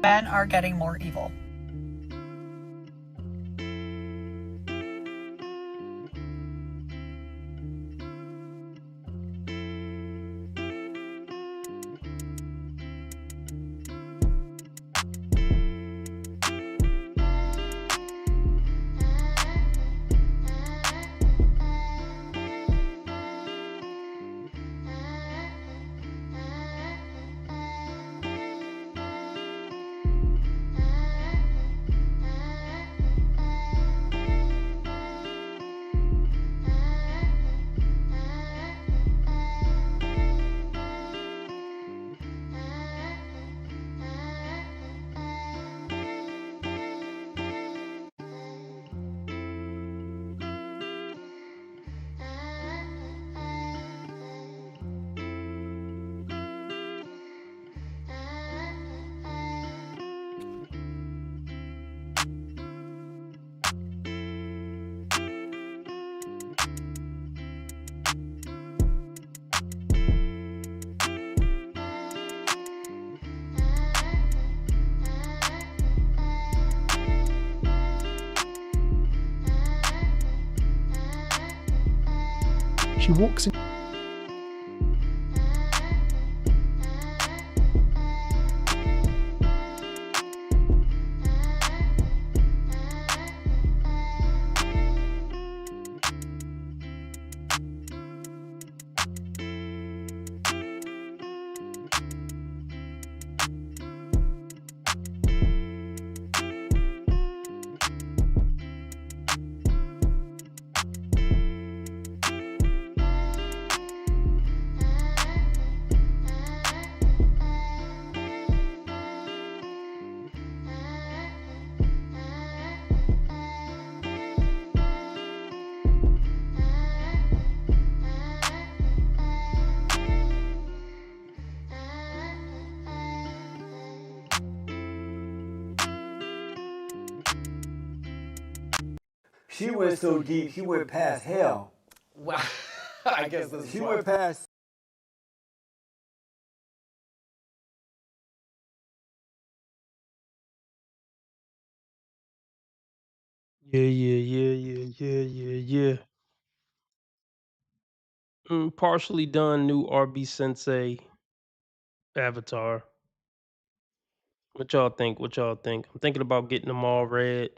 Men are getting more evil. She walks in. She went so deep, she went past hell. Wow. I guess this is She why. went past. Yeah. Partially done. New RB Sensei Avatar. What y'all think? I'm thinking about getting them all red.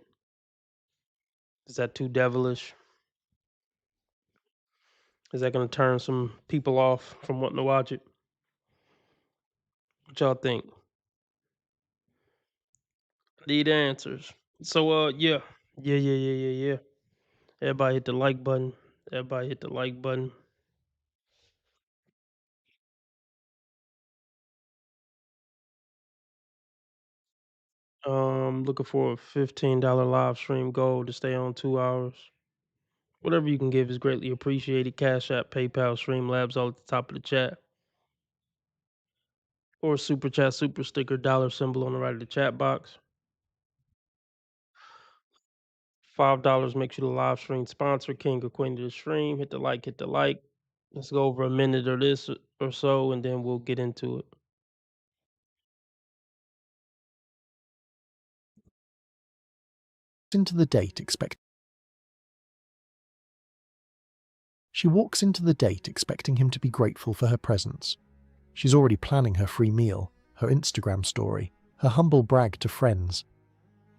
Is that too devilish? Is that gonna turn some people off from wanting to watch it? What y'all think? Need answers. So yeah. Everybody hit the like button. Looking for a $15 live stream goal to stay on 2 hours. Whatever you can give is greatly appreciated. Cash App, PayPal, Streamlabs, all at the top of the chat. Or super chat, super sticker, dollar symbol on the right of the chat box. $5 makes you the live stream sponsor, king or queen of the stream. Hit the like. Let's go over a minute or this or so, and then we'll get into it. Into the date She walks into the date expecting him to be grateful for her presence. She's already planning her free meal, her Instagram story, her humble brag to friends.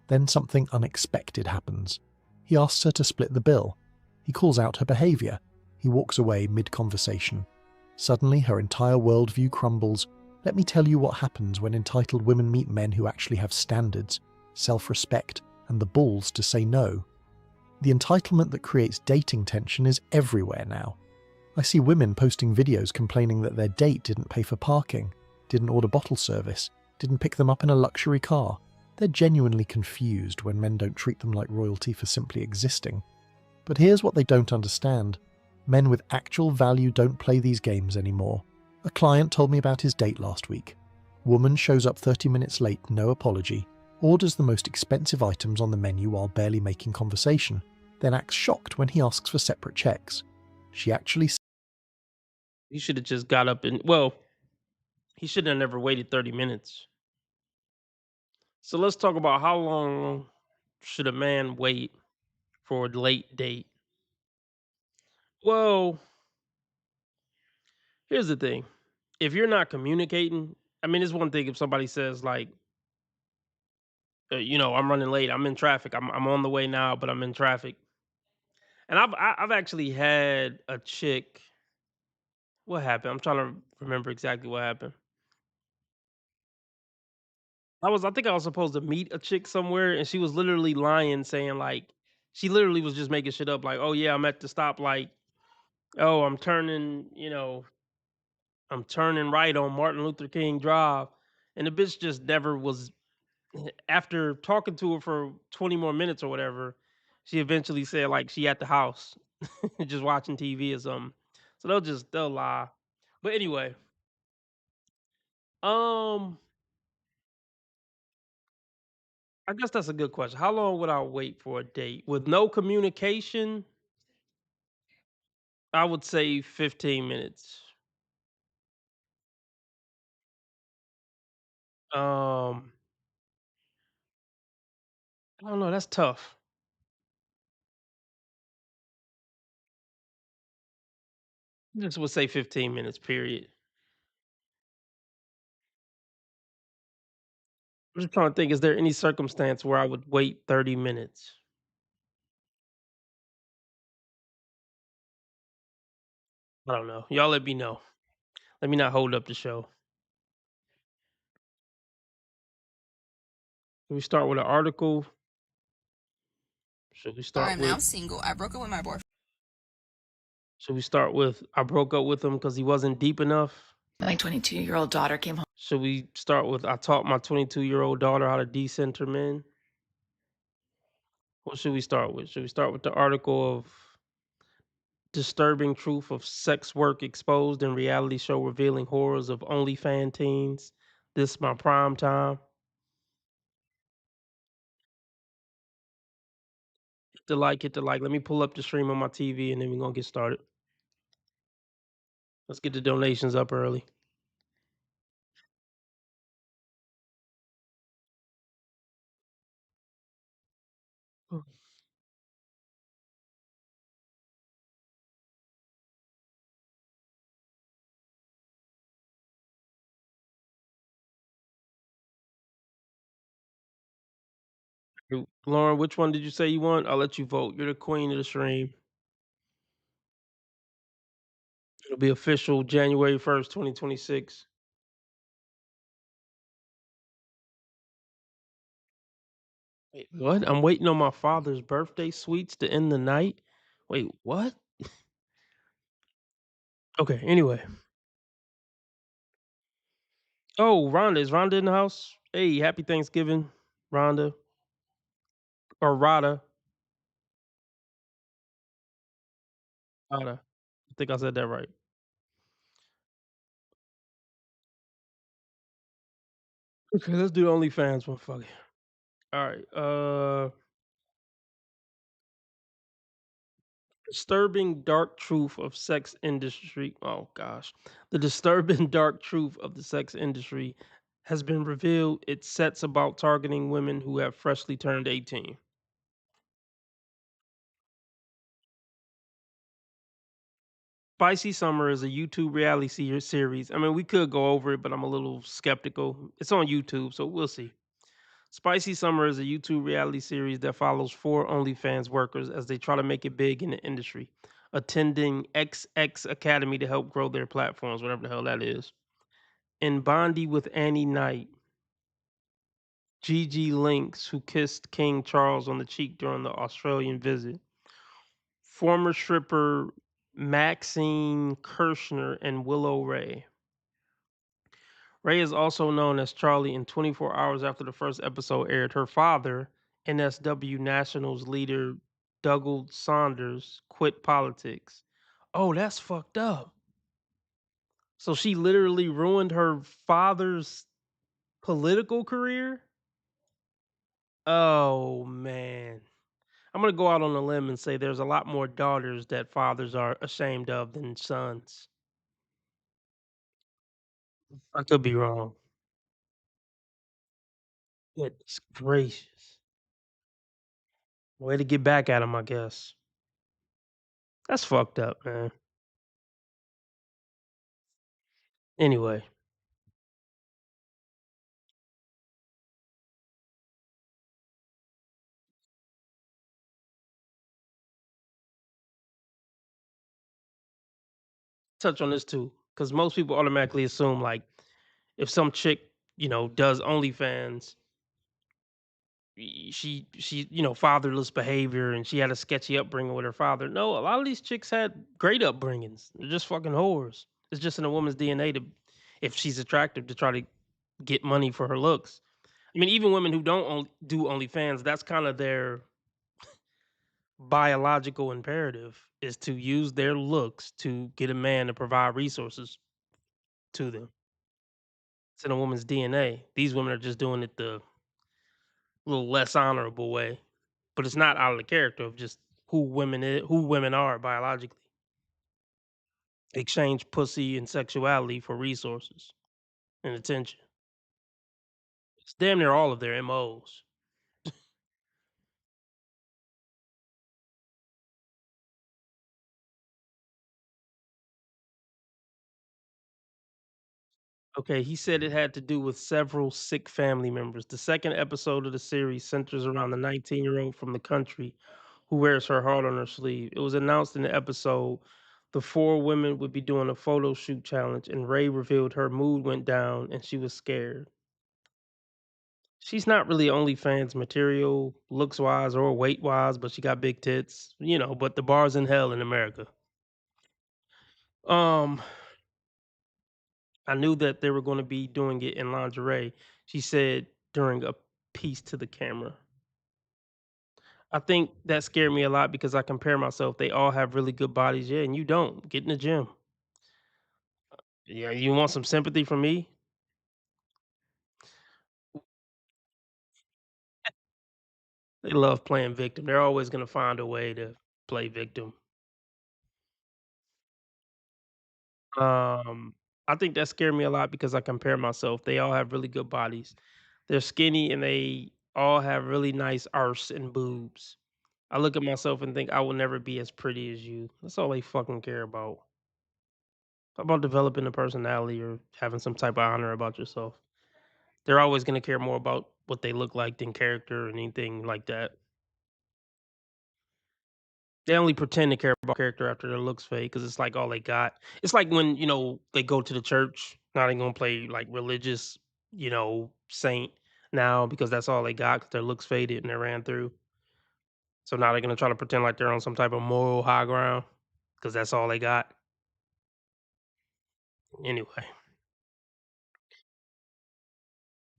Then something unexpected happens. He asks her to split the bill. He calls out her behaviour. He walks away mid-conversation. Suddenly her entire worldview crumbles. Let me tell you what happens when entitled women meet men who actually have standards, self-respect, and the balls to say no. The entitlement that creates dating tension is everywhere now. I see women posting videos complaining that their date didn't pay for parking, didn't order bottle service, didn't pick them up in a luxury car. They're genuinely confused when men don't treat them like royalty for simply existing. But here's what they don't understand. Men with actual value don't play these games anymore. A client told me about his date last week. Woman shows up 30 minutes late, no apology, orders the most expensive items on the menu while barely making conversation, then acts shocked when he asks for separate checks. She actually He should have just got up and, well, he should have never waited 30 minutes. So let's talk about how long should a man wait for a late date? Well, here's the thing. If you're not communicating, I mean, it's one thing if somebody says like, I'm running late. I'm in traffic. I'm on the way now, but I'm in traffic. And I've actually had a chick. What happened? I'm trying to remember exactly what happened. I think I was supposed to meet a chick somewhere, and she was literally lying, saying like, she literally was just making shit up. Like, oh yeah, I'm at the stoplight. Oh, I'm turning right on Martin Luther King Drive, and the bitch just never was. After talking to her for 20 more minutes or whatever, she eventually said like she at the house, just watching TV or something. So they'll lie. But anyway, um, I guess that's a good question. How long would I wait for a date with no communication? I would say 15 minutes. Um, I don't know. That's tough. Just would say 15 minutes. Period. I'm just trying to think. Is there any circumstance where I would wait 30 minutes? I don't know. Y'all let me know. Let me not hold up the show. Can we start with an article? Should we start I'm now with single. I broke up with my boyfriend. I broke up with him because he wasn't deep enough? My like 22-year-old daughter came home. Should we start with I taught my 22-year-old daughter how to decenter men? What should we start with? Should we start with the article of disturbing truth of sex work exposed in reality show revealing horrors of OnlyFans teens? This my prime time. Hit the like. Let me pull up the stream on my TV and then we're gonna get started. Let's get the donations up early. Lauren, which one did you say you want? I'll let you vote. You're the queen of the stream. It'll be official January 1st, 2026. Wait, what? I'm waiting on my father's birthday sweets to end the night. Wait, what? Okay, anyway. Oh, Rhonda. Is Rhonda in the house? Hey, happy Thanksgiving, Rhonda. Or Rada. Rada. I think I said that right. Okay, let's do the OnlyFans one. Fuck it. All right. Disturbing dark truth of sex industry. Oh gosh. The disturbing dark truth of the sex industry has been revealed. It sets about targeting women who have freshly turned 18. Spicy Summer is a YouTube reality series. I mean, we could go over it, but I'm a little skeptical. It's on YouTube, so we'll see. Spicy Summer is a YouTube reality series that follows four OnlyFans workers as they try to make it big in the industry, attending XX Academy to help grow their platforms, whatever the hell that is. In Bondi with Annie Knight, Gigi Lynx, who kissed King Charles on the cheek during the Australian visit, former stripper Maxine Kirshner, and Willow Ray. Ray is also known as Charlie. In 24 hours after the first episode aired, her father, NSW Nationals leader Dougald Saunders, quit politics. Oh, that's fucked up. So she literally ruined her father's political career? Oh, man. I'm gonna go out on a limb and say there's a lot more daughters that fathers are ashamed of than sons. I could be wrong. Goodness gracious. Way to get back at him, I guess. That's fucked up, man. Anyway, touch on this too, because most people automatically assume like if some chick, does OnlyFans, she fatherless behavior and she had a sketchy upbringing with her father. No, a lot of these chicks had great upbringings. They're just fucking whores. It's just in a woman's DNA to, if she's attractive, to try to get money for her looks. I mean, even women who don't do OnlyFans, that's kind of their biological imperative is to use their looks to get a man to provide resources to them. It's in a woman's DNA. These women are just doing it the little less honorable way, but it's not out of the character of just who women are biologically. Exchange pussy and sexuality for resources and attention. It's damn near all of their MOs. Okay, he said it had to do with several sick family members. The second episode of the series centers around the 19-year-old from the country who wears her heart on her sleeve. It was announced in the episode the four women would be doing a photo shoot challenge, and Ray revealed her mood went down and she was scared. She's not really OnlyFans material, looks wise or weight wise, but she got big tits, but the bar's in hell in America. Um, I knew that they were going to be doing it in lingerie, she said during a piece to the camera. I think that scared me a lot because I compare myself. They all have really good bodies. Yeah, and you don't. Get in the gym. Yeah, you want some sympathy from me? They love playing victim. They're always going to find a way to play victim. Um, I think that scared me a lot because I compare myself. They all have really good bodies. They're skinny and they all have really nice arse and boobs. I look at myself and think I will never be as pretty as you. That's all they fucking care about. How about developing a personality or having some type of honor about yourself? They're always gonna care more about what they look like than character or anything like that. They only pretend to care about character after their looks fade because it's like all they got. It's like when, they go to the church, now they gonna play like religious, saint now because that's all they got 'cause their looks faded and they ran through. So now they're gonna try to pretend like they're on some type of moral high ground because that's all they got. Anyway,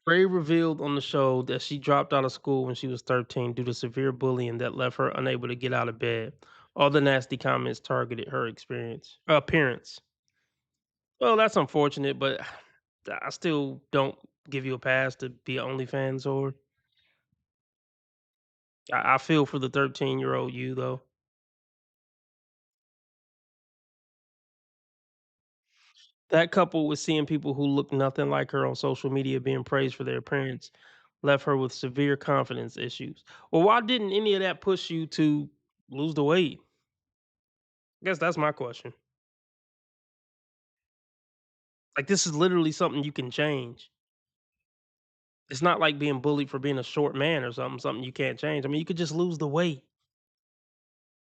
Ray revealed on the show that she dropped out of school when she was 13 due to severe bullying that left her unable to get out of bed. All the nasty comments targeted her appearance. Well, that's unfortunate, but I still don't give you a pass to be an OnlyFans or I feel for the 13-year-old you though. That couple was seeing people who look nothing like her on social media being praised for their appearance left her with severe confidence issues. Well, why didn't any of that push you to lose the weight? I guess that's my question. Like this is literally something you can change. It's not like being bullied for being a short man or something you can't change. I mean, you could just lose the weight.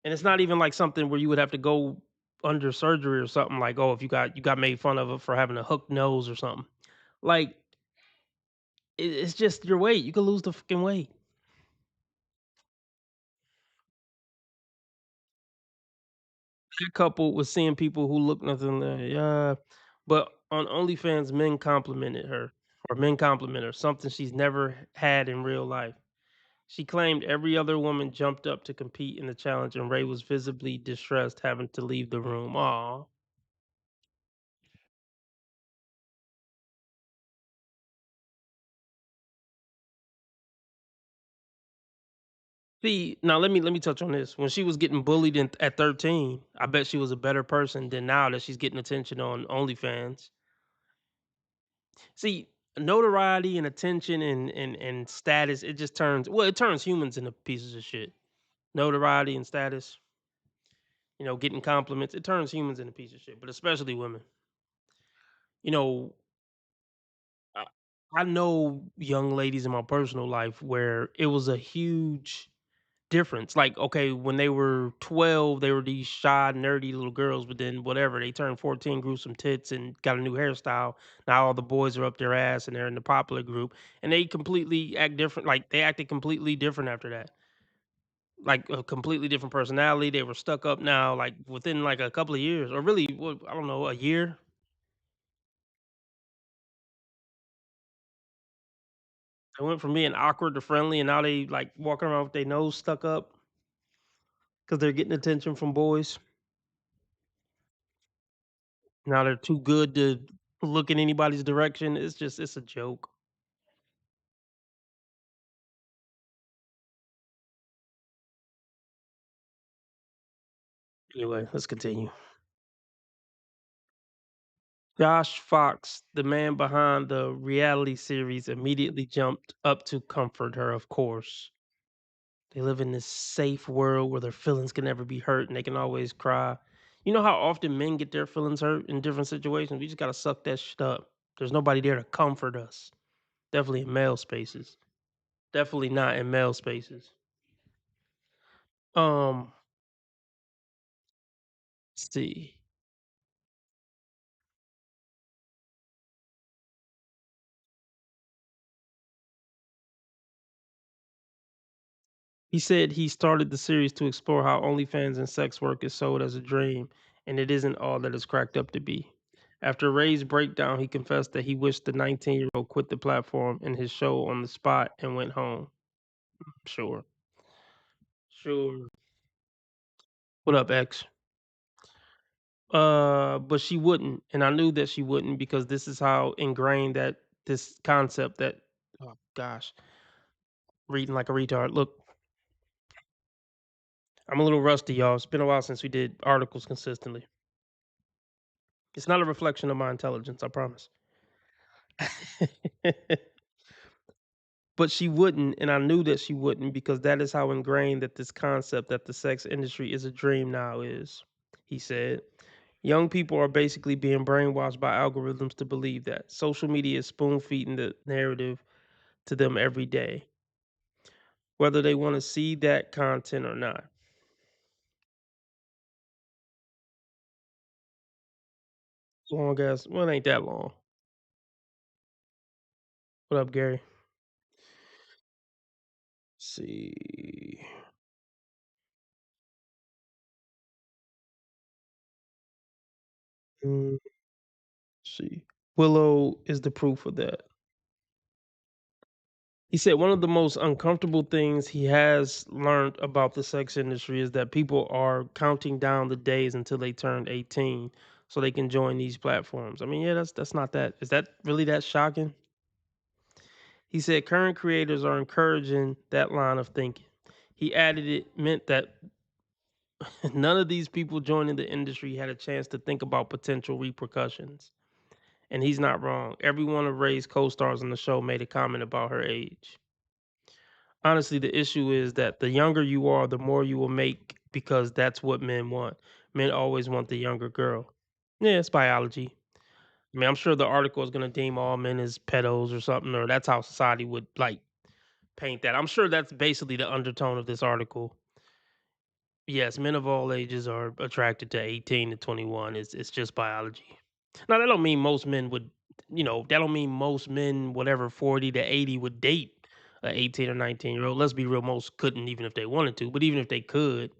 And it's not even like something where you would have to go under surgery or something like, oh, if you got made fun of it for having a hooked nose or something. Like it's just your weight. You could lose the fucking weight. That couple was seeing people who look nothing like, yeah. But on OnlyFans, men compliment her, something she's never had in real life. She claimed every other woman jumped up to compete in the challenge, and Ray was visibly distressed, having to leave the room. Aw. See, now let me touch on this. When she was getting bullied at 13, I bet she was a better person than now that she's getting attention on OnlyFans. See, notoriety and attention and status, it just turns it turns humans into pieces of shit. Notoriety and status, getting compliments, it turns humans into pieces of shit, but especially women. You know, I, I know young ladies in my personal life where it was a huge difference. Like, okay, when they were 12, they were these shy, nerdy little girls, but then whatever, they turned 14, grew some tits, and got a new hairstyle. Now all the boys are up their ass and they're in the popular group, and they completely act different. Like, they acted completely different after that. Like a completely different personality. They were stuck up now, like within like a couple of years, or really, what, I don't know, a year. They went from being awkward to friendly, and now they like walking around with their nose stuck up because they're getting attention from boys. Now they're too good to look in anybody's direction. It's a joke. Anyway, let's continue. Josh Fox, the man behind the reality series, immediately jumped up to comfort her, of course. They live in this safe world where their feelings can never be hurt and they can always cry. You know how often men get their feelings hurt in different situations? We just gotta suck that shit up. There's nobody there to comfort us. Definitely in male spaces. Definitely not in male spaces. Um, let's see. He said he started the series to explore how OnlyFans and sex work is sold as a dream, and it isn't all that it's cracked up to be. After Ray's breakdown, he confessed that he wished the 19-year-old quit the platform and his show on the spot and went home. Sure. Sure. What up, X? But she wouldn't, and I knew that she wouldn't because this is how ingrained that this concept that, oh gosh, reading like a retard. Look, I'm a little rusty, y'all. It's been a while since we did articles consistently. It's not a reflection of my intelligence, I promise. But she wouldn't, and I knew that she wouldn't because that is how ingrained that this concept that the sex industry is a dream now is, he said. Young people are basically being brainwashed by algorithms to believe that. Social media is spoon feeding the narrative to them every day, whether they want to see that content or not. Long as, well, it ain't that long. What up, Gary? See. Mm, see. Willow is the proof of that. He said one of the most uncomfortable things he has learned about the sex industry is that people are counting down the days until they turn 18 so they can join these platforms. I mean, yeah, that's not that. Is that really that shocking? He said current creators are encouraging that line of thinking. He added it meant that none of these people joining the industry had a chance to think about potential repercussions. And he's not wrong. Every one of Ray's co-stars on the show made a comment about her age. Honestly, the issue is that the younger you are, the more you will make because that's what men want. Men always want the younger girl. Yeah, it's biology. I mean, I'm sure the article is going to deem all men as pedos or something, or that's how society would like paint that. I'm sure that's basically the undertone of this article. Yes, men of all ages are attracted to 18 to 21. It's just biology. Now that don't mean most men would, that don't mean most men, whatever 40 to 80 would date a 18 or 19-year-old. Let's be real, most couldn't even if they wanted to. But even if they could,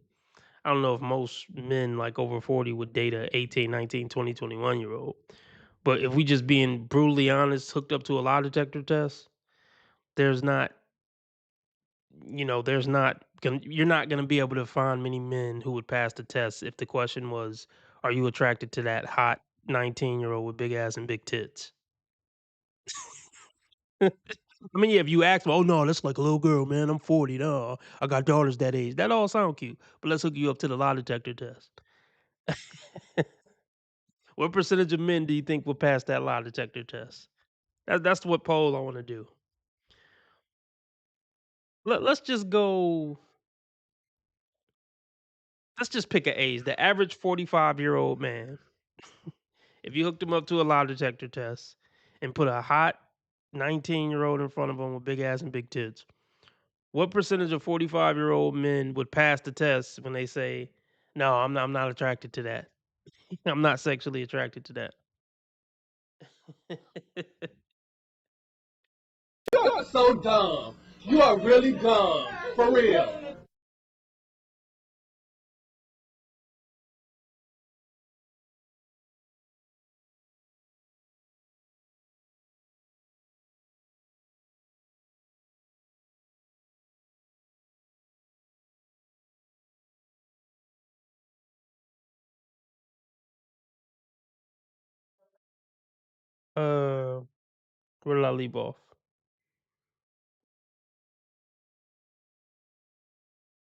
I don't know if most men like over 40 would date a 18, 19, 20, 21 year old. But if we just being brutally honest, hooked up to a lie detector test, there's not you're not gonna be able to find many men who would pass the test if the question was, "Are you attracted to that hot 19-year-old with big ass and big tits?" I mean, yeah, if you ask, "Oh no, that's like a little girl, man. I'm 40. No, I got daughters that age." That all sound cute, but let's hook you up to the lie detector test. What percentage of men do you think will pass that lie detector test? That's what poll I want to do. Let's just go. Let's just pick an age. The average 45-year-old man. If you hooked him up to a lie detector test and put a hot 19-year-old in front of him with big ass and big tits, what percentage of 45-year-old men would pass the test when they say, "No, I'm not attracted to that. I'm not sexually attracted to that." You are so dumb. You are really dumb. For real. uh, where did I leave off?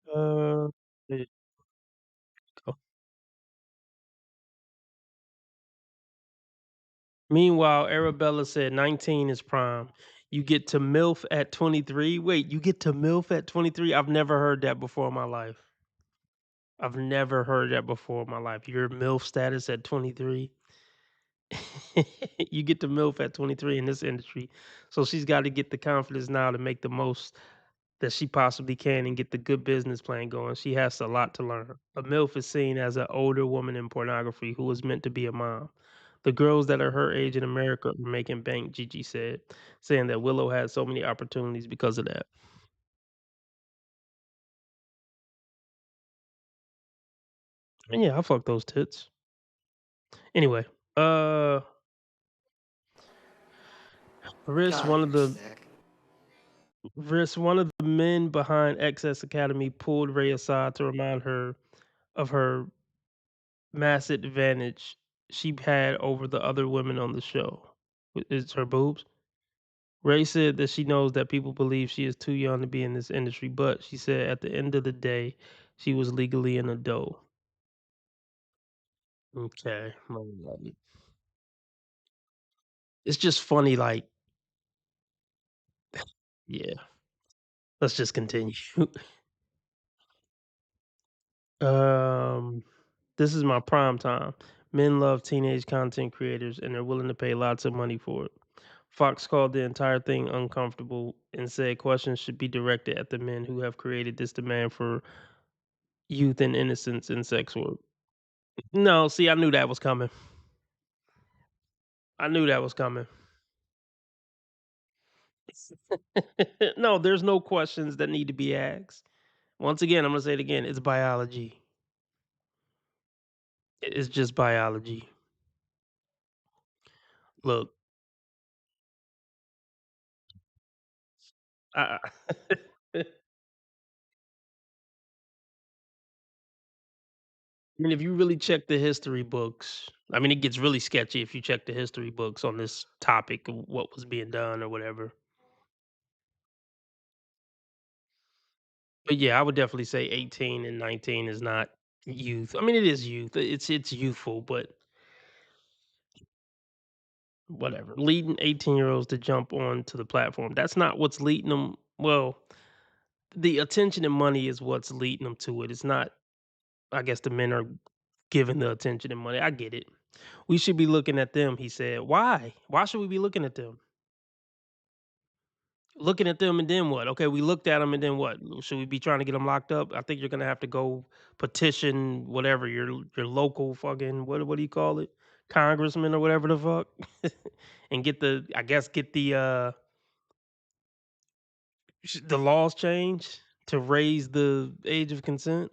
There you go. Meanwhile, Arabella said 19 is prime. You get to MILF at 23. Wait, you get to MILF at 23? I've never heard that before in my life. I've never heard that before in my life. Your MILF status at 23. You get to MILF at 23 in this industry. So she's got to get the confidence now to make the most that she possibly can and get the good business plan going. She has a lot to learn. A MILF is seen as an older woman in pornography who was meant to be a mom. The girls that are her age in America are making bank, Gigi said, saying that Willow had so many opportunities because of that. And yeah, I fuck those tits. Anyway, uh Riss, God, one of you're the sick. Riss, one of the men behind XS Academy pulled Ray aside to remind her of her massive advantage she had over the other women on the show. It's her boobs. Ray said that she knows that people believe she is too young to be in this industry, but she said at the end of the day, she was legally an adult. Okay. Alright. It's just funny, like, yeah. Let's just continue. um, this is my prime time. Men love teenage content creators, and they're willing to pay lots of money for it. Fox called the entire thing uncomfortable and said questions should be directed at the men who have created this demand for youth and innocence in sex work. No, see, I knew that was coming. I knew that was coming. No, there's no questions that need to be asked. Once again, I'm gonna say it again. It's biology. It's just biology. Look, I, I mean, if you really check the history books, I mean, it gets really sketchy if you check the history books on this topic of what was being done or whatever. But yeah, I would definitely say 18 and 19 is not youth. I mean, it is youth. It's youthful, but whatever. Leading 18-year-olds to jump onto the platform. That's not what's leading them. Well, the attention and money is what's leading them to it. It's not, I guess the men are giving the attention and money. I get it. We should be looking at them, he said. Why? Why should we be looking at them? Looking at them and then what? Okay, we looked at them and then what? Should we be trying to get them locked up? I think you're gonna have to go petition whatever your local fucking what do you call it, congressman or whatever the fuck, and get the I guess get the laws changed to raise the age of consent.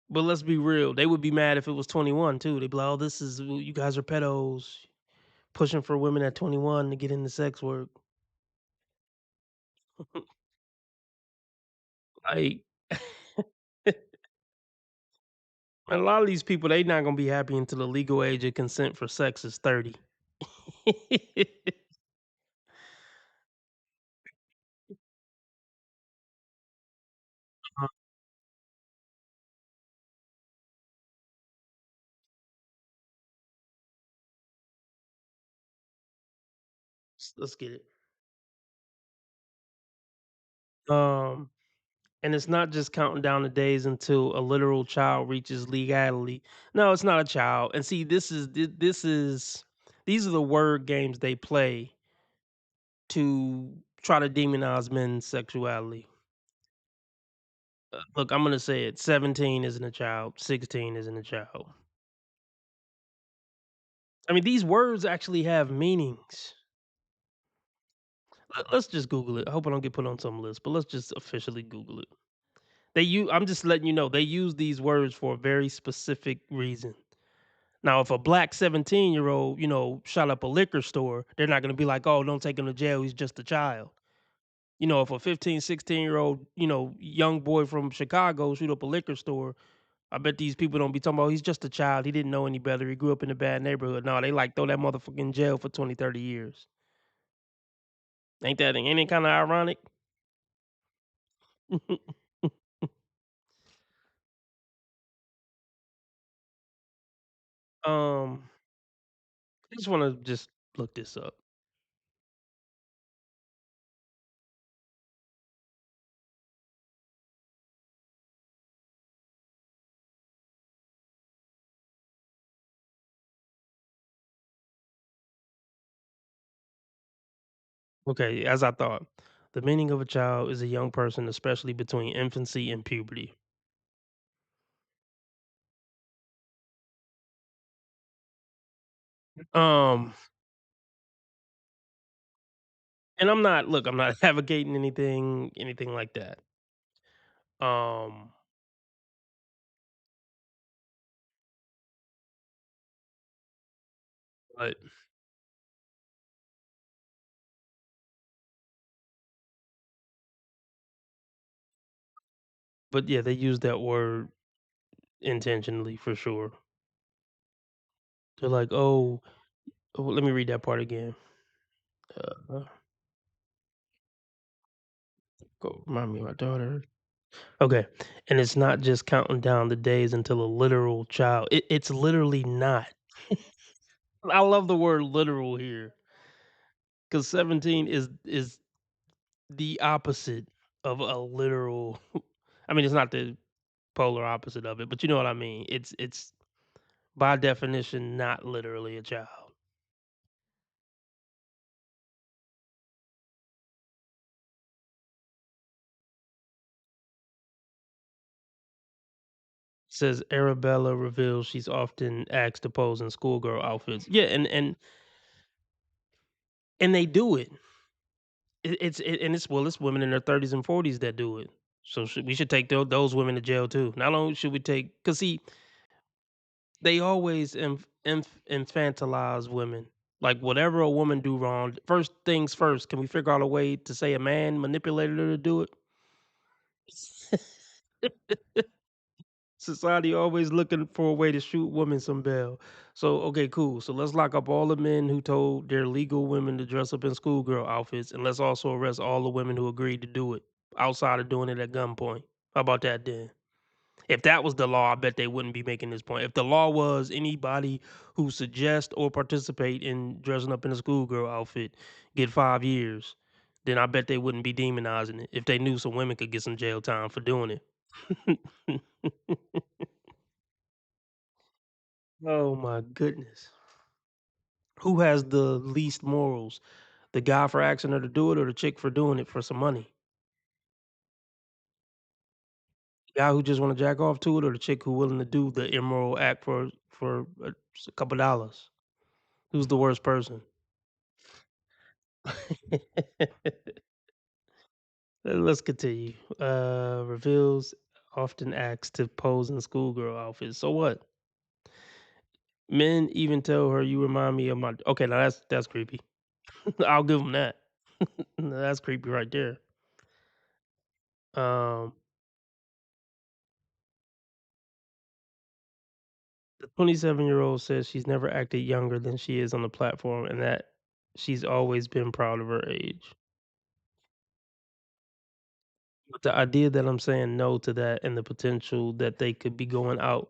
But let's be real, they would be mad if it was 21 too. They'd be like, "Oh, this is you guys are pedos pushing for women at 21 to get into sex work." Like, a lot of these people, they not gonna be happy until the legal age of consent for sex is 30. Let's get it. Um, and it's not just counting down the days until a literal child reaches legality. No, it's not a child. And see, this is these are the word games they play to try to demonize men's sexuality. Look, I'm gonna say it. 17 isn't a child. 16 isn't a child. I mean, these words actually have meanings. Let's just Google it. I hope I don't get put on some list, but let's just officially Google it. I'm just letting you know they use these words for a very specific reason. Now, if a black 17-year-old, shot up a liquor store, they're not gonna be like, "Oh, don't take him to jail. He's just a child." If a 15, 16-year-old, young boy from Chicago shoot up a liquor store, I bet these people don't be talking about he's just a child. He didn't know any better. He grew up in a bad neighborhood. No, they like throw that motherfucker in jail for 20, 30 years. Ain't that any kind of ironic? um, I just want to just look this up. Okay, as I thought, the meaning of a child is a young person, especially between infancy and puberty. Um, and I'm not advocating anything like that. Um, but yeah, they use that word intentionally for sure. They're like, oh, let me read that part again. Uh, Go remind me of my daughter. Okay, and it's not just counting down the days until a literal child. It's literally not. I love the word literal here because 17 is the opposite of a literal. I mean, it's not the polar opposite of it, but you know what I mean. It's by definition not literally a child. Says Arabella reveals she's often asked to pose in schoolgirl outfits. Yeah, and they do it. And it's women in their 30s and 40s that do it. So we should take those women to jail too. Not only should we take, because see, they always infantilize women. Like whatever a woman do wrong, first things first. Can we figure out a way to say a man manipulated her to do it? Society always looking for a way to shoot women some bail. So okay, cool. So let's lock up all the men who told their legal women to dress up in schoolgirl outfits, and let's also arrest all the women who agreed to do it outside of doing it at gunpoint. How about that then? If that was the law, I bet they wouldn't be making this point. If the law was anybody who suggest or participate in dressing up in a schoolgirl outfit get 5 years, then I bet they wouldn't be demonizing it if they knew some women could get some jail time for doing it. Oh my goodness. Who has the least morals? The guy for asking her to do it or the chick for doing it for some money? The guy who just want to jack off to it or the chick who willing to do the immoral act for a couple dollars? Who's the worst person? Let's continue. Reveals often acts to pose in schoolgirl outfits. So what? Men even tell her you remind me of my. Okay, now that's creepy. I'll give them that. That's creepy right there. Um, the 27-year-old says she's never acted younger than she is on the platform, and that she's always been proud of her age. But the idea that I'm saying no to that and the potential that they could be going out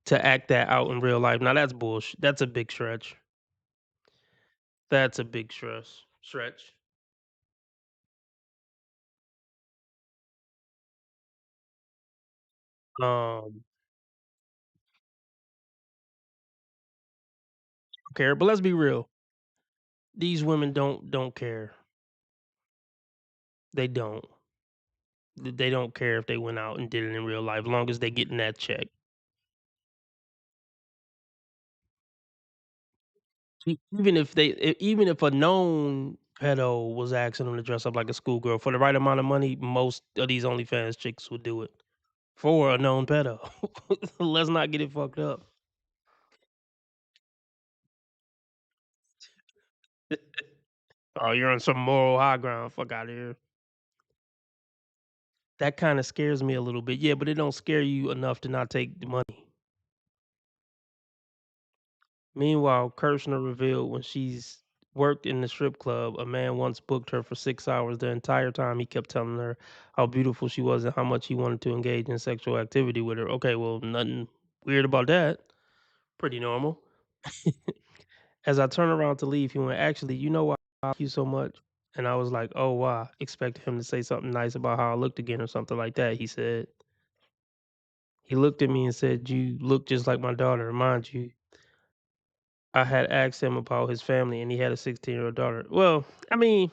to act that out in real life. Now that's bullshit. That's a big stretch. That's a big stress. Stretch. Um, care, but let's be real. These women don't care. They don't. They don't care if they went out and did it in real life, long as they getting that check. Even if a known pedo was asking them to dress up like a schoolgirl for the right amount of money, most of these OnlyFans chicks would do it for a known pedo. Let's not get it fucked up. Oh, you're on some moral high ground. Fuck out of here. That kind of scares me a little bit. Yeah, but it don't scare you enough to not take the money. Meanwhile, Kirshner revealed when she's worked in the strip club, a man once booked her for 6 hours. The entire time, he kept telling her how beautiful she was and how much he wanted to engage in sexual activity with her. Okay, well, nothing weird about that. Pretty normal. As I turned around to leave, he went, "Actually, you know why I like you so much?" And I was like, "Oh, why?" Expected him to say something nice about how I looked again or something like that. He said, he looked at me and said, "You look just like my daughter." Mind you, I had asked him about his family, and he had a 16-year-old daughter. Well, I mean,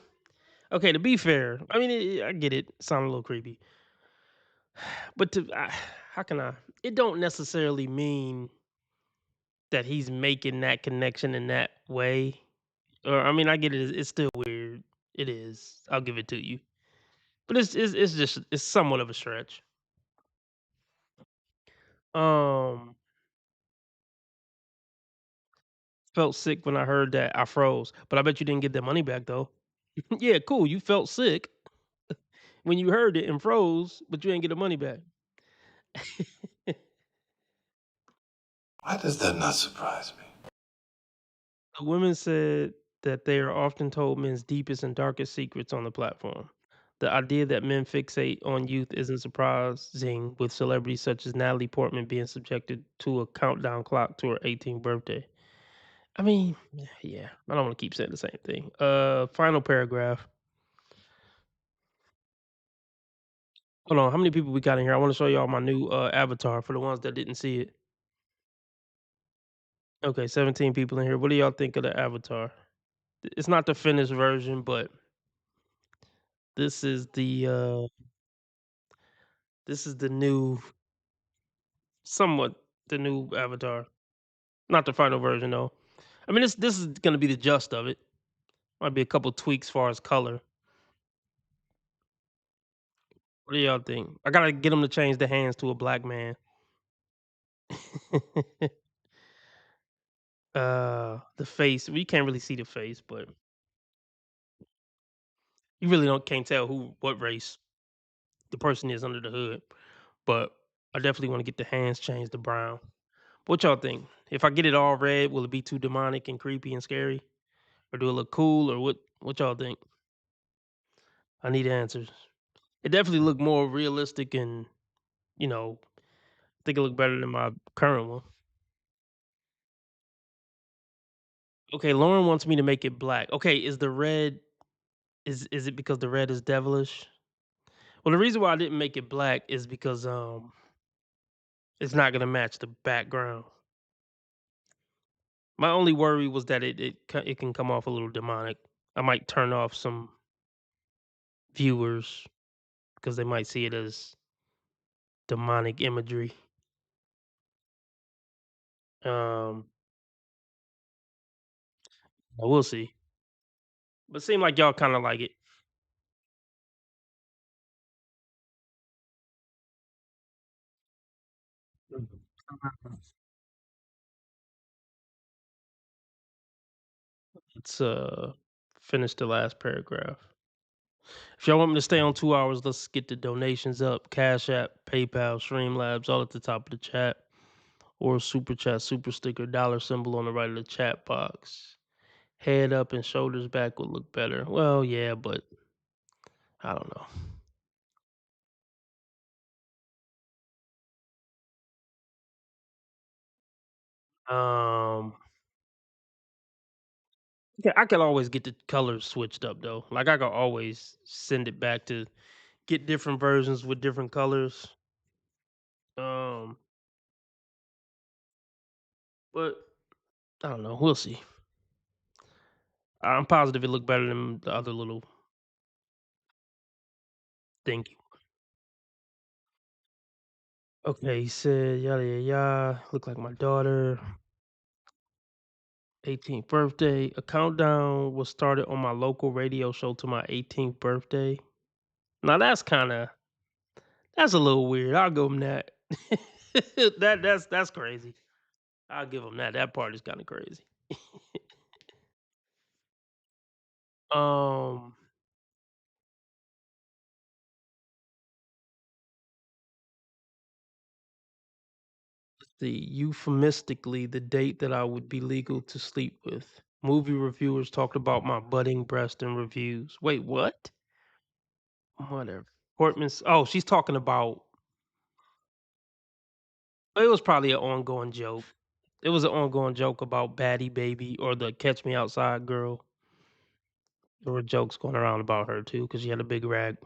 okay, to be fair, I mean, I get it. Sound a little creepy, but how can I? It don't necessarily mean that he's making that connection in that way. Or I mean, I get it. It's still weird. It is. I'll give it to you, but it's just it's somewhat of a stretch. Um, felt sick when I heard that. I froze, but I bet you didn't get that money back though. Yeah, cool. You felt sick when you heard it and froze, but you ain't get the money back. Why does that not surprise me? The women said that they are often told men's deepest and darkest secrets on the platform. The idea that men fixate on youth isn't surprising, with celebrities such as Natalie Portman being subjected to a countdown clock to her 18th birthday. I mean, yeah, I don't want to keep saying the same thing. Final paragraph. Hold on, how many people we got in here? I want to show y'all my new avatar for the ones that didn't see it. Okay, 17 people in here. What do y'all think of the avatar? It's not the finished version, but this is the new, somewhat the new avatar. Not the final version though. I mean, this is gonna be the gist of it. Might be a couple tweaks as far as color. What do y'all think? I gotta get him to change the hands to a black man. The face. We can't really see the face, but you really don't can't tell what race the person is under the hood. But I definitely want to get the hands changed to brown. What y'all think? If I get it all red, will it be too demonic and creepy and scary? Or do it look cool? Or what y'all think? I need answers. It definitely looked more realistic and, you know, I think it looked better than my current one. Okay, Lauren wants me to make it black. Okay, is the red is it because the red is devilish? Well, the reason why I didn't make it black is because it's not gonna match the background. My only worry was that it can come off a little demonic. I might turn off some viewers because they might see it as demonic imagery. Um, we'll see. But it seemed like y'all kind of like it. Let's finish the last paragraph. If y'all want me to stay on 2 hours, let's get the donations up. Cash App, PayPal, Streamlabs, all at the top of the chat. Or super chat, super sticker, dollar symbol on the right of the chat box. Head up and shoulders back would look better. Well, yeah, but I don't know. Yeah, I can always get the colors switched up though. Like I can always send it back to get different versions with different colors. Um, but I don't know. We'll see. I'm positive it looked better than the other little thing. Okay, he said yada yada yada. Look like my daughter. 18th birthday. A countdown was started on my local radio show to my 18th birthday. Now that's that's a little weird. I'll give him that. That's crazy. I'll give him that. That part is kind of crazy. Um, the euphemistically the date that I would be legal to sleep with. Movie reviewers talked about my budding breast in reviews. Wait, what? Whatever. Portman's. Oh, she's talking about. It was probably an ongoing joke. It was an ongoing joke about Batty Baby or the Catch Me Outside girl. There were jokes going around about her too because she had a big rag.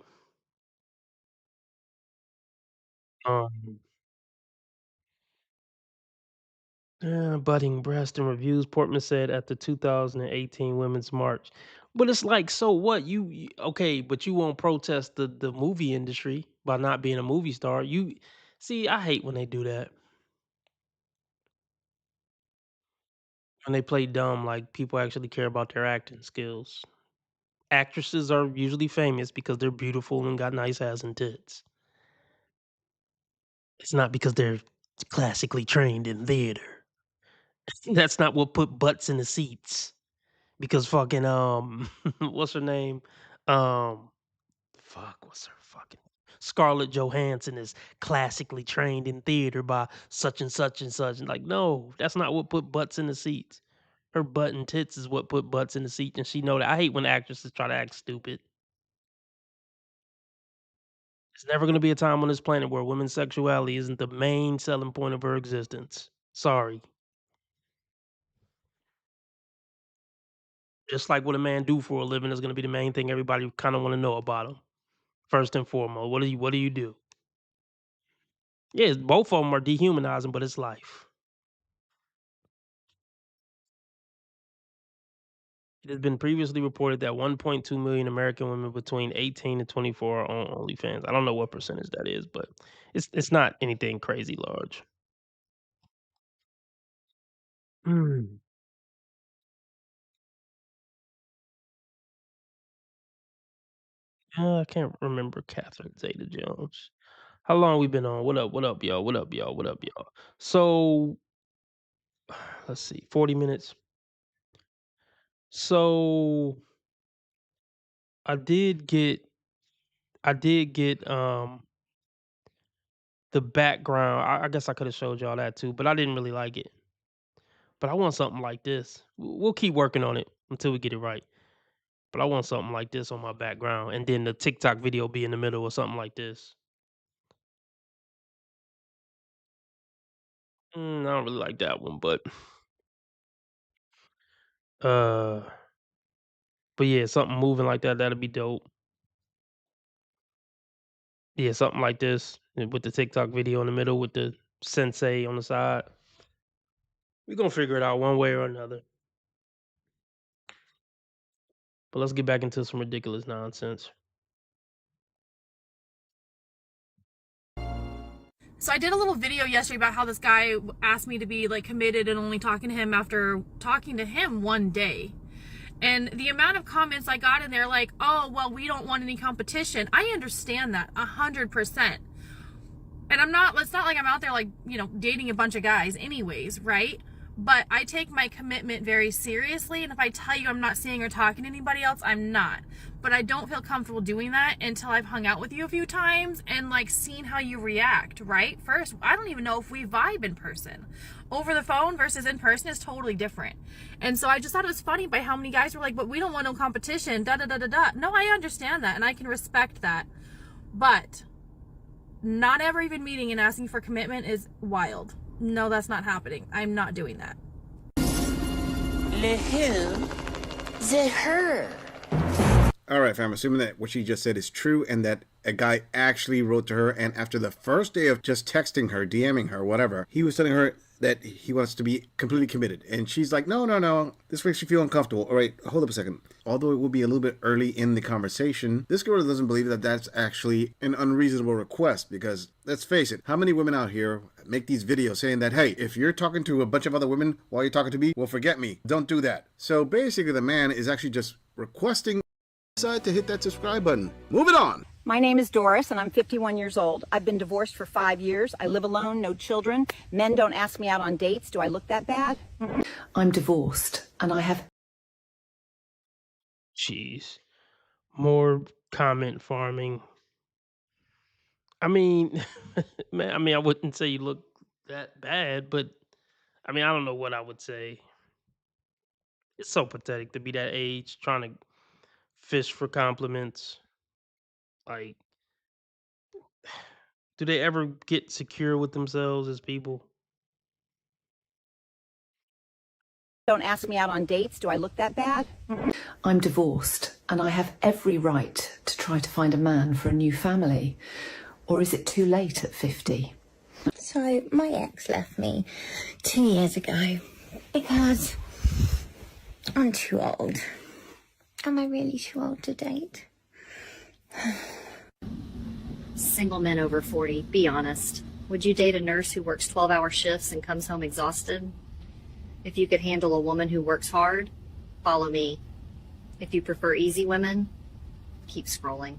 Um, budding breast and reviews. Portman said at the 2018 Women's March. But it's like, so what? Okay, but you won't protest the movie industry by not being a movie star. You see, I hate when they do that. When they play dumb, like people actually care about their acting skills. Actresses are usually famous because they're beautiful and got nice ass and tits. It's not because they're classically trained in theater. That's not what put butts in the seats. Because fucking what's her name? Um what's her fucking Scarlett Johansson is classically trained in theater by such and such and such. And like, no, that's not what put butts in the seats. Her butt and tits is what put butts in the seat, and she know that. I hate when actresses try to act stupid. There's never gonna be a time on this planet where women's sexuality isn't the main selling point of her existence. Sorry. Just like what a man do for a living is gonna be the main thing everybody kinda wanna know about him. First and foremost, what do you do? Yeah, both of them are dehumanizing, but it's life. It has been previously reported that 1.2 million American women between 18 and 24 are on OnlyFans. I don't know what percentage that is, but it's not anything crazy large. Mm. I can't remember Catherine Zeta-Jones. How long we been on? What up, y'all? What up, y'all? What up, y'all? So, let's see, 40 minutes. So, I did get the background. I guess I could have showed y'all that too, but I didn't really like it. But I want something like this. We'll keep working on it until we get it right. But I want something like this on my background, and then the TikTok video be in the middle or something like this. I don't really like that one, uh, but yeah, something moving like that, that'd be dope. Yeah, something like this with the TikTok video in the middle with the sensei on the side. We're gonna figure it out one way or another. But let's get back into some ridiculous nonsense. So I did a little video yesterday about how this guy asked me to be like committed and only talking to him after talking to him one day. And the amount of comments I got in there like, oh, well, we don't want any competition. I understand that 100%. And it's not like I'm out there like, dating a bunch of guys anyways, right? But I take my commitment very seriously. And if I tell you I'm not seeing or talking to anybody else, I'm not. But I don't feel comfortable doing that until I've hung out with you a few times and like seen how you react, right? First, I don't even know if we vibe in person. Over the phone versus in person is totally different. And so I just thought it was funny by how many guys were like, but we don't want no competition, da da da da da. No, I understand that and I can respect that. But not ever even meeting and asking for commitment is wild. No, that's not happening. I'm not doing that. Le who? Is it her? All right, fam, assuming that what she just said is true and that a guy actually wrote to her, and after the first day of just texting her, DMing her, whatever, he was telling her that he wants to be completely committed. And she's like, no, this makes you feel uncomfortable. All right, hold up a second. Although it will be a little bit early in the conversation, this girl doesn't believe that that's actually an unreasonable request, because let's face it, how many women out here make these videos saying that, hey, if you're talking to a bunch of other women while you're talking to me, well, forget me. Don't do that. So basically, the man is actually just requesting decide to hit that subscribe button. Moving on. My name is Doris, and I'm 51 years old. I've been divorced for 5 years. I live alone, no children. Men don't ask me out on dates. Do I look that bad? I'm divorced, and I have... Jeez. More comment farming. I mean, man, I wouldn't say you look that bad, but I mean, I don't know what I would say. It's so pathetic to be that age trying to fish for compliments. Like, do they ever get secure with themselves as people? Don't ask me out on dates. Do I look that bad? I'm divorced, and I have every right to try to find a man for a new family. Or is it too late at 50? So, my ex left me 2 years ago because I'm too old. Am I really too old to date? Single men over 40, be honest. Would you date a nurse who works 12-hour shifts and comes home exhausted? If you could handle a woman who works hard, follow me. If you prefer easy women, keep scrolling.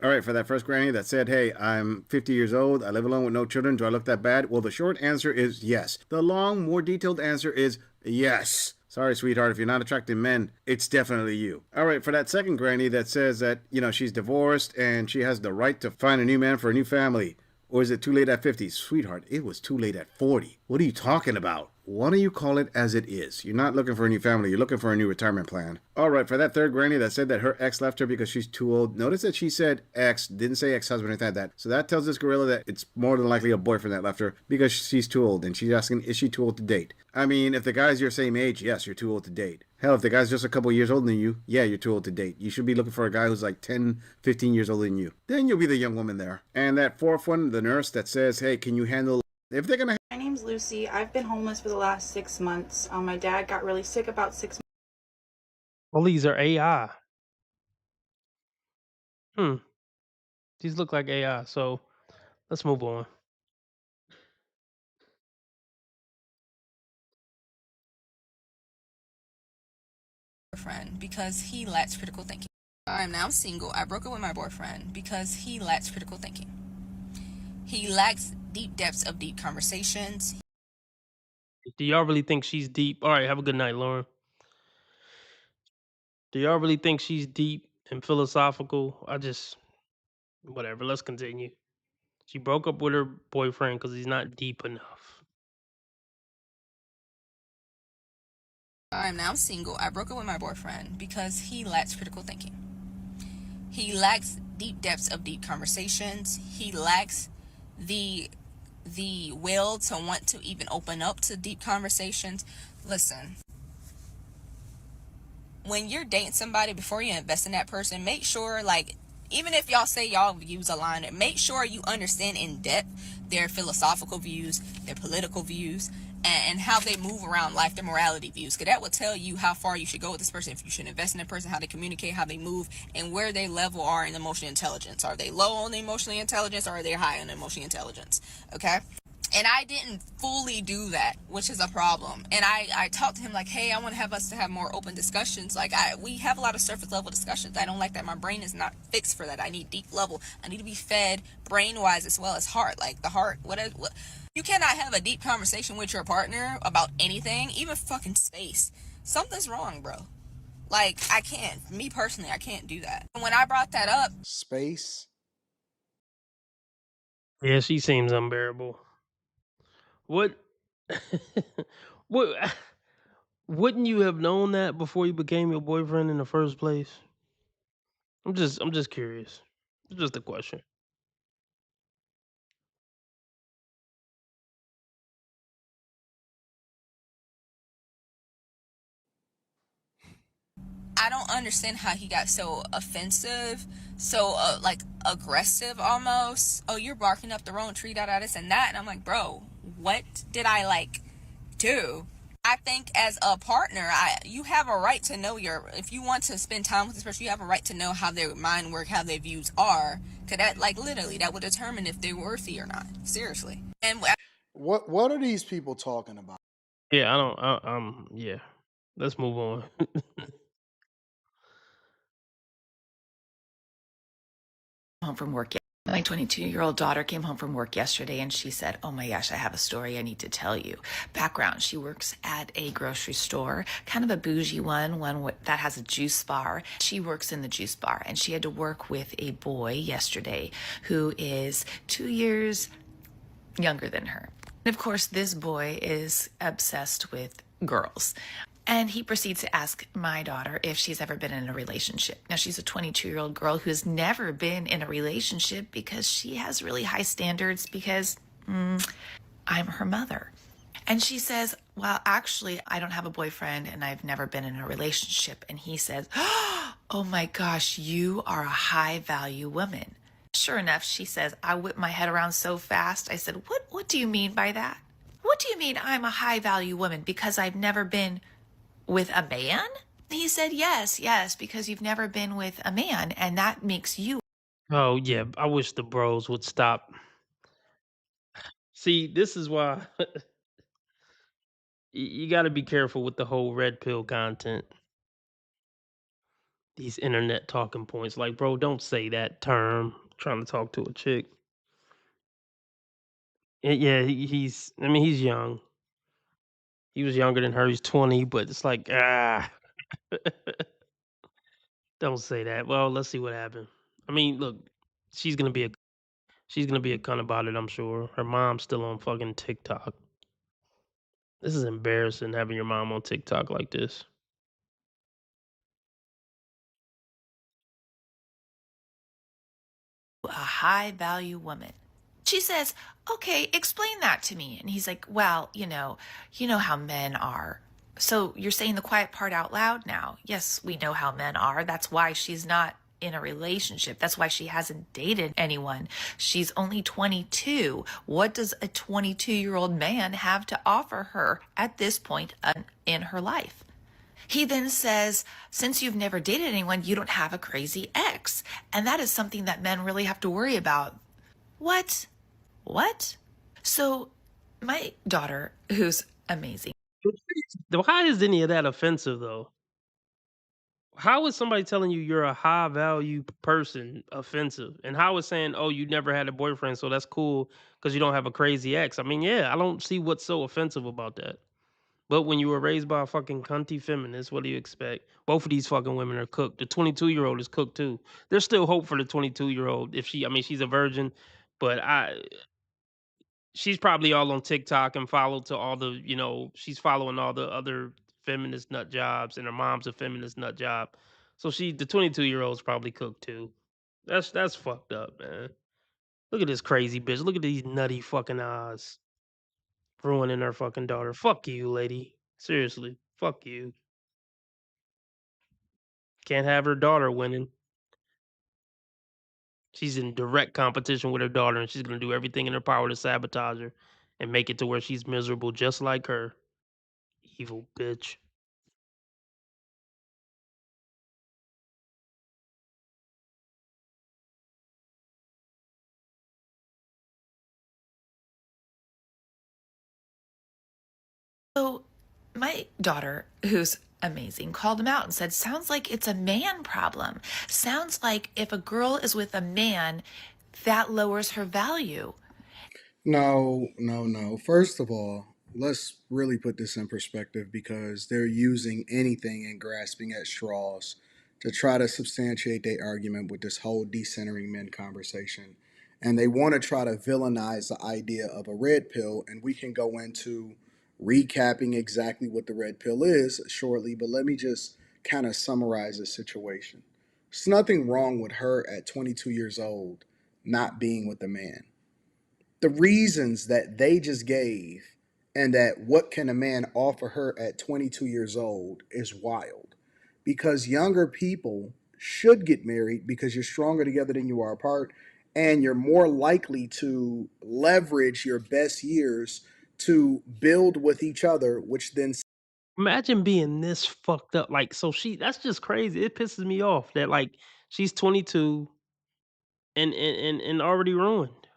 All right, for that first granny that said, hey, I'm 50 years old, I live alone with no children, do I look that bad? Well, the short answer is yes. The long, more detailed answer is yes. Sorry, sweetheart, if you're not attracting men, it's definitely you. All right, for that second granny that says that, she's divorced and she has the right to find a new man for a new family. Or is it too late at 50? Sweetheart, it was too late at 40. What are you talking about? Why don't you call it as it is? You're not looking for a new family. You're looking for a new retirement plan. All right, for that third granny that said that her ex left her because she's too old, notice that she said ex, didn't say ex-husband or anything like that. So that tells this gorilla that it's more than likely a boyfriend that left her because she's too old. And she's asking, is she too old to date? I mean, if the guy's your same age, yes, you're too old to date. Hell, if the guy's just a couple years older than you, yeah, you're too old to date. You should be looking for a guy who's like 10, 15 years older than you. Then you'll be the young woman there. And that fourth one, the nurse that says, hey, can you handle... If they're going to... My name's Lucy. I've been homeless for the last 6 months. My dad got really sick about 6 months. Well, these are AI. These look like AI, so let's move on. Boyfriend because he lacks critical thinking. I am now single. I broke up with my boyfriend because he lacks critical thinking. He lacks deep depths of deep conversations. Do y'all really think she's deep? All right, have a good night, Lauren. Do y'all really think she's deep and philosophical? Whatever, let's continue. She broke up with her boyfriend because he's not deep enough. I am now single. I broke up with my boyfriend because he lacks critical thinking. He lacks deep depths of deep conversations. He lacks the will to want to even open up to deep conversations. Listen, when you're dating somebody, before you invest in that person, make sure, even if y'all say y'all views align, make sure you understand in depth their philosophical views, their political views, and how they move around life, their morality views. Because that will tell you how far you should go with this person, if you should invest in a person, how they communicate, how they move, and where they level are in emotional intelligence. Are they low on the emotional intelligence, or are they high on the emotional intelligence? Okay? And I didn't fully do that, which is a problem. And I talked to him like, hey, I want to have us to have more open discussions. We have a lot of surface level discussions. I don't like that. My brain is not fixed for that. I need deep level. I need to be fed brain wise as well as heart. Like the heart, what you cannot have a deep conversation with your partner about anything, even fucking space. Something's wrong, bro. I can't. Me personally, I can't do that. And when I brought that up, Space? Yeah, she seems unbearable. What? What? Wouldn't you have known that before you became your boyfriend in the first place? I'm just curious. It's just a question. I don't understand how he got so offensive, so like aggressive almost. Oh, you're barking up the wrong tree, this and that. And I'm like, bro, what did I like do? I think as a partner, you have a right to know if you want to spend time with this person, you have a right to know how their mind work, how their views are. Cause that, like, literally, that would determine if they're worthy or not. Seriously. And What are these people talking about? Yeah, I don't. Yeah. Let's move on. Home from work. My 22-year-old daughter came home from work yesterday and she said, oh my gosh, I have a story I need to tell you. Background, she works at a grocery store, kind of a bougie one that has a juice bar. She works in the juice bar and she had to work with a boy yesterday who is 2 years younger than her. And of course, this boy is obsessed with girls. And he proceeds to ask my daughter if she's ever been in a relationship. Now, she's a 22-year-old girl who's never been in a relationship because she has really high standards because I'm her mother. And she says, well, actually, I don't have a boyfriend and I've never been in a relationship. And he says, oh my gosh, you are a high-value woman. Sure enough, she says, I whipped my head around so fast. I said, what do you mean by that? What do you mean I'm a high-value woman because I've never been with a man? He said, yes, because you've never been with a man, and that makes you. Oh yeah, I wish the bros would stop. See, this is why you got to be careful with the whole red pill content. These internet talking points, like, bro, don't say that term. Trying to talk to a chick. Yeah, he's. I mean, he's young. He was younger than her. He's 20, but it's like, don't say that. Well, let's see what happens. I mean, look, she's gonna be a cunt about it. I'm sure her mom's still on fucking TikTok. This is embarrassing having your mom on TikTok like this. A high-value woman. She says, okay, explain that to me. And he's like, well, you know how men are. So you're saying the quiet part out loud now. Yes, we know how men are. That's why she's not in a relationship. That's why she hasn't dated anyone. She's only 22. What does a 22-year-old man have to offer her at this point in her life? He then says, since you've never dated anyone, you don't have a crazy ex. And that is something that men really have to worry about. What? So my daughter, who's amazing. How is any of that offensive, though? How is somebody telling you you're a high value person offensive? And how is saying, oh, you never had a boyfriend, so that's cool because you don't have a crazy ex? I mean, yeah, I don't see what's so offensive about that. But when you were raised by a fucking cunty feminist, what do you expect? Both of these fucking women are cooked. The 22-year-old is cooked too. There's still hope for the 22-year-old. She's a virgin, but she's probably all on TikTok and followed to all the, she's following all the other feminist nut jobs, and her mom's a feminist nut job. So the 22-year-old's probably cooked too. That's fucked up, man. Look at this crazy bitch. Look at these nutty fucking eyes. Ruining her fucking daughter. Fuck you, lady. Seriously. Fuck you. Can't have her daughter winning. She's in direct competition with her daughter, and she's gonna do everything in her power to sabotage her and make it to where she's miserable just like her. Evil bitch. So my daughter, who's amazing, called him out and said, sounds like it's a man problem. Sounds like if a girl is with a man, that lowers her value. No. First of all, let's really put this in perspective because they're using anything and grasping at straws to try to substantiate their argument with this whole decentering men conversation. And they want to try to villainize the idea of a red pill, and we can go into recapping exactly what the red pill is shortly, but let me just kind of summarize the situation. There's nothing wrong with her at 22 years old not being with a man. The reasons that they just gave and that what can a man offer her at 22 years old is wild. because younger people should get married because you're stronger together than you are apart, and you're more likely to leverage your best years to build with each other, which then Imagine being this fucked up. Like, so that's just crazy. It pisses me off that like she's 22 and already ruined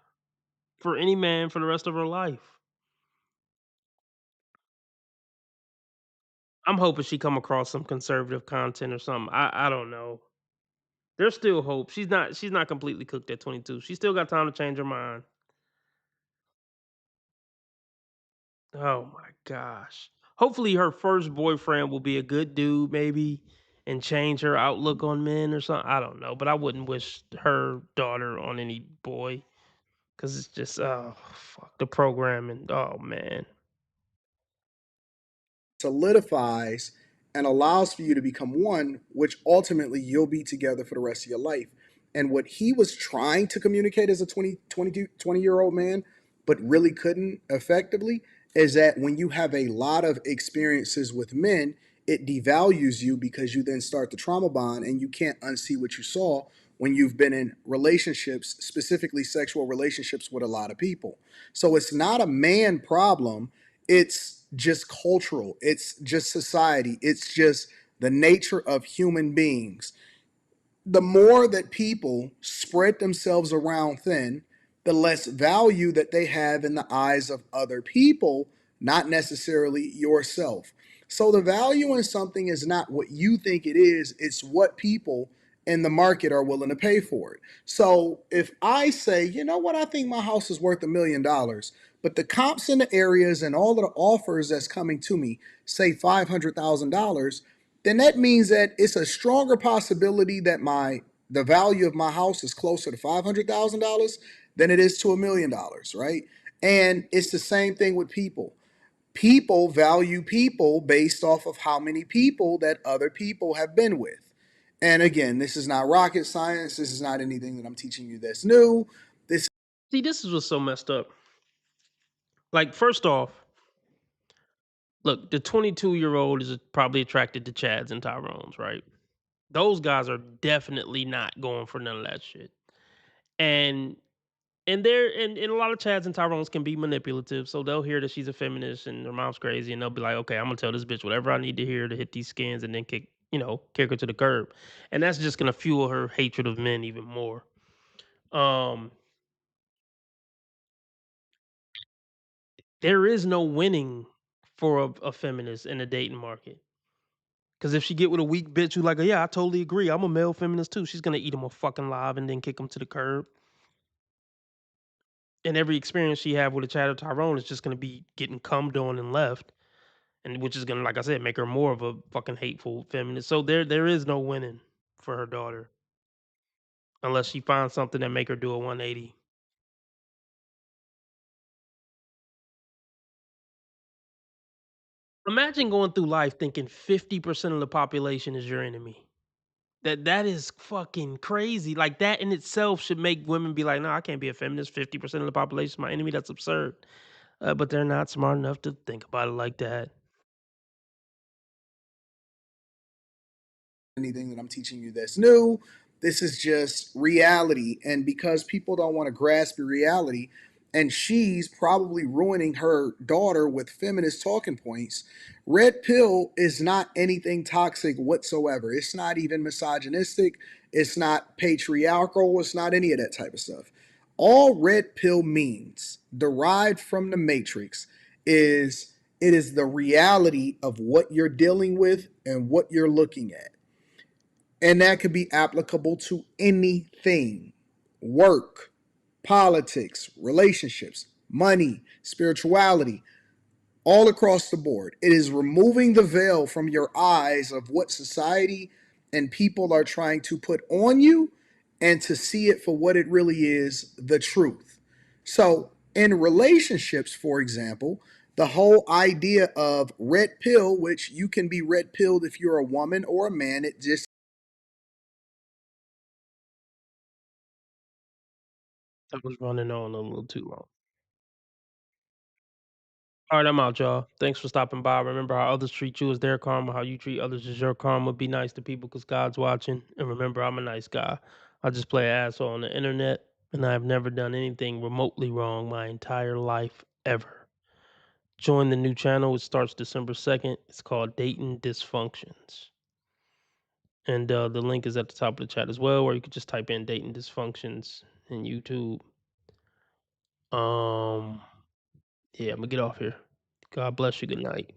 for any man for the rest of her life. I'm hoping she come across some conservative content or something. I don't know. There's still hope. She's not completely cooked at 22. She still got time to change her mind. Oh my gosh. Hopefully her first boyfriend will be a good dude maybe and change her outlook on men or something. I don't know, but I wouldn't wish her daughter on any boy cuz it's just oh fuck the programming. Oh man. solidifies and allows for you to become one, which ultimately you'll be together for the rest of your life. And what he was trying to communicate as a 20-year-old man, but really couldn't effectively, is that when you have a lot of experiences with men, it devalues you because you then start the trauma bond and you can't unsee what you saw when you've been in relationships, specifically sexual relationships with a lot of people. So it's not a man problem. It's just cultural. It's just society. It's just the nature of human beings. The more that people spread themselves around thin, the less value that they have in the eyes of other people, not necessarily yourself. So the value in something is not what you think it is, it's what people in the market are willing to pay for it. So if I say, you know what, I think my house is worth $1 million, but the comps in the areas and all of the offers that's coming to me say $500,000, then that means that it's a stronger possibility that the value of my house is closer to $500,000 than it is to $1 million, right? And it's the same thing with people. People value people based off of how many people that other people have been with. And again, this is not rocket science. This is not anything that I'm teaching you that's new. See, this is what's so messed up. Like first off, look, the 22-year-old is probably attracted to Chads and Tyrones, right? Those guys are definitely not going for none of that shit. And and a lot of Chads and Tyrones can be manipulative, so they'll hear that she's a feminist and her mom's crazy, and they'll be like, okay, I'm gonna tell this bitch whatever I need to hear to hit these skins and then kick her to the curb. And that's just gonna fuel her hatred of men even more. There is no winning for a feminist in the dating market. Because if she get with a weak bitch who like, yeah, I totally agree. I'm a male feminist too. She's gonna eat him a fucking live and then kick him to the curb. And every experience she have with a Chad or Tyrone is just gonna be getting cummed on and left, and which is gonna, like I said, make her more of a fucking hateful feminist. So there is no winning for her daughter unless she finds something that make her do a 180. Imagine going through life thinking 50% of the population is your enemy. That is fucking crazy. Like that in itself should make women be like, no, I can't be a feminist. 50% of the population is my enemy. That's absurd. But they're not smart enough to think about it like that. Anything that I'm teaching you that's new. This is just reality. And because people don't want to grasp your reality, and she's probably ruining her daughter with feminist talking points, Red Pill is not anything toxic whatsoever. It's not even misogynistic. It's not patriarchal. It's not any of that type of stuff. All Red Pill means, derived from the Matrix, is it is the reality of what you're dealing with and what you're looking at. And that could be applicable to anything: work, politics, relationships, money, spirituality, all across the board. It is removing the veil from your eyes of what society and people are trying to put on you and to see it for what it really is, the truth. So, in relationships, for example, the whole idea of red pill, which you can be red pilled if you're a woman or a man, it just I was running on a little too long. All right, I'm out, y'all. Thanks for stopping by. Remember, how others treat you is their karma. How you treat others is your karma. Be nice to people because God's watching. And remember, I'm a nice guy. I just play an asshole on the internet, and I've never done anything remotely wrong my entire life ever. Join the new channel. It starts December 2nd. It's called Dating Dysfunctions. And the link is at the top of the chat as well, or you could just type in Dating Dysfunctions in YouTube. Yeah, I'm gonna get off here. God bless you. Good night.